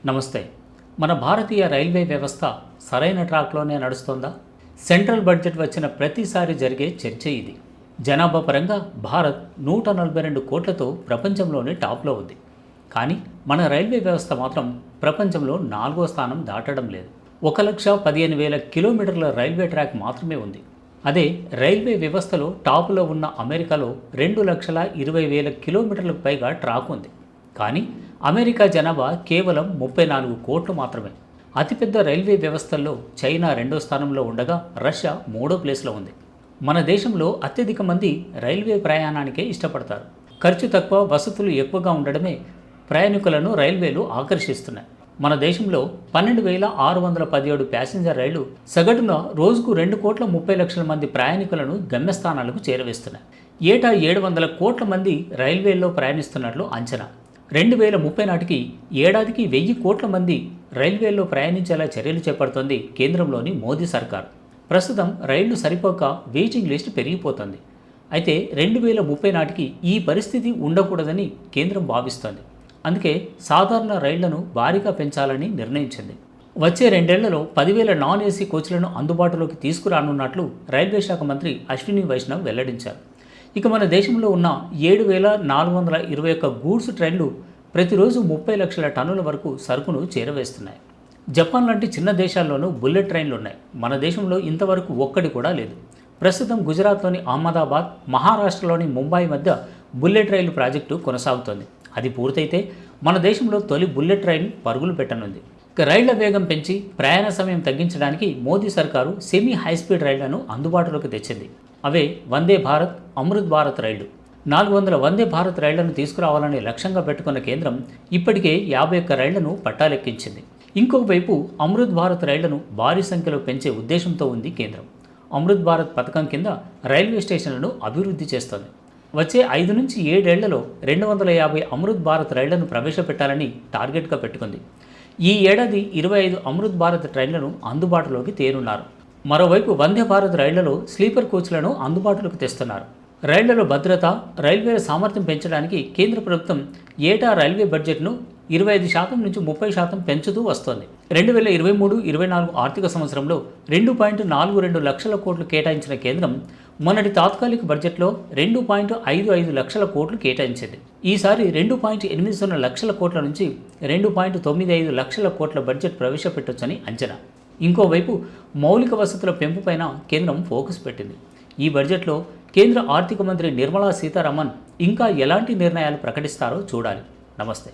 నమస్తే. మన భారతీయ రైల్వే వ్యవస్థ సరైన ట్రాక్లోనే నడుస్తోందా? సెంట్రల్ బడ్జెట్ వచ్చిన ప్రతిసారి జరిగే చర్చ ఇది. జనాభా పరంగా భారత్ 142 కోట్లతో ప్రపంచంలోనే టాప్లో ఉంది. కానీ మన రైల్వే వ్యవస్థ మాత్రం ప్రపంచంలో 4వ స్థానం దాటడం లేదు. 1,15,000 కిలోమీటర్ల రైల్వే ట్రాక్ మాత్రమే ఉంది. అదే రైల్వే వ్యవస్థలో టాపులో ఉన్న అమెరికాలో 2,20,000 కిలోమీటర్లకు పైగా ట్రాక్ ఉంది. కానీ అమెరికా జనాభా కేవలం 34 కోట్లు మాత్రమే. అతిపెద్ద రైల్వే వ్యవస్థల్లో చైనా 2వ స్థానంలో ఉండగా రష్యా 3వ ప్లేస్లో ఉంది. మన దేశంలో అత్యధిక మంది రైల్వే ప్రయాణానికే ఇష్టపడతారు. ఖర్చు తక్కువ, వసతులు ఎక్కువగా ఉండడమే ప్రయాణికులను రైల్వేలు ఆకర్షిస్తున్నాయి. మన దేశంలో 12,617 ప్యాసింజర్ రైళ్లు సగటున రోజుకు 2,30,00,000 మంది ప్రయాణికులను గమ్యస్థానాలకు చేరవేస్తున్నాయి. ఏటా 700 కోట్ల మంది రైల్వేల్లో ప్రయాణిస్తున్నట్లు అంచనా. 2030 నాటికి ఏడాదికి 1,000 కోట్ల మంది రైల్వేల్లో ప్రయాణించేలా చర్యలు చేపడుతోంది కేంద్రంలోని మోదీ సర్కార్. ప్రస్తుతం రైళ్లు సరిపోక వెయిటింగ్ లిస్ట్ పెరిగిపోతుంది. అయితే 2030 నాటికి ఈ పరిస్థితి ఉండకూడదని కేంద్రం భావిస్తోంది. అందుకే సాధారణ రైళ్లను భారీగా పెంచాలని నిర్ణయించింది. వచ్చే 2 ఏళ్లలో 10,000 నాన్ ఏసీ కోచ్లను అందుబాటులోకి తీసుకురానున్నట్లు రైల్వే శాఖ మంత్రి అశ్విని వైష్ణవ్ వెల్లడించారు. ఇక మన దేశంలో ఉన్న 7,421 గూడ్స్ ట్రైన్లు ప్రతిరోజు 30 లక్షల టన్నుల వరకు సరుకును చేరవేస్తున్నాయి. జపాన్ లాంటి చిన్న దేశాల్లోనూ బుల్లెట్ ట్రైన్లు ఉన్నాయి. మన దేశంలో ఇంతవరకు ఒక్కటి కూడా లేదు. ప్రస్తుతం గుజరాత్లోని అహ్మదాబాద్, మహారాష్ట్రలోని ముంబై మధ్య బుల్లెట్ రైలు ప్రాజెక్టు కొనసాగుతోంది. అది పూర్తయితే మన దేశంలో తొలి బుల్లెట్ ట్రైన్ పరుగులు పెట్టనుంది. ఇక రైళ్ల వేగం పెంచి ప్రయాణ సమయం తగ్గించడానికి మోదీ సర్కారు సెమీ హైస్పీడ్ రైళ్లను అందుబాటులోకి తెచ్చింది. అవే వందే భారత్, అమృత్ భారత్ రైళ్లు. 400 వందే భారత్ రైళ్లను తీసుకురావాలని లక్ష్యంగా పెట్టుకున్న కేంద్రం ఇప్పటికే 51 రైళ్లను పట్టాలెక్కించింది. ఇంకొక వైపు అమృత్ భారత్ రైళ్లను భారీ సంఖ్యలో పెంచే ఉద్దేశంతో ఉంది కేంద్రం. అమృత్ భారత్ పథకం కింద రైల్వే స్టేషన్లను అభివృద్ధి చేస్తోంది. వచ్చే 5 నుంచి 7 ఏళ్లలో 250 అమృత్ భారత్ రైళ్లను ప్రవేశపెట్టాలని టార్గెట్గా పెట్టుకుంది. ఈ ఏడాది 25 అమృత్ భారత్ ట్రైన్లను అందుబాటులోకి తేనున్నారు. మరోవైపు వందే భారత్ రైళ్లలో స్లీపర్ కోచ్లను అందుబాటులోకి తెస్తున్నారు. రైళ్లలో భద్రత, రైల్వేల సామర్థ్యం పెంచడానికి కేంద్ర ప్రభుత్వం ఏటా రైల్వే బడ్జెట్ను 25% నుంచి 30% పెంచుతూ వస్తోంది. 2023-24 ఆర్థిక సంవత్సరంలో 2.42 లక్షల కోట్లు కేటాయించిన కేంద్రం మొన్నటి తాత్కాలిక బడ్జెట్లో 2.55 లక్షల కోట్లు కేటాయించింది. ఈసారి 2.80 లక్షల కోట్ల నుంచి 2.95 లక్షల కోట్ల బడ్జెట్ ప్రవేశపెట్టొచ్చని అంచనా. ఇంకోవైపు మౌలిక వసతుల పెంపుపైన కేంద్రం ఫోకస్ పెట్టింది. ఈ బడ్జెట్లో కేంద్ర ఆర్థిక మంత్రి నిర్మలా సీతారామన్ ఇంకా ఎలాంటి నిర్ణయాలు ప్రకటిస్తారో చూడాలి. నమస్తే.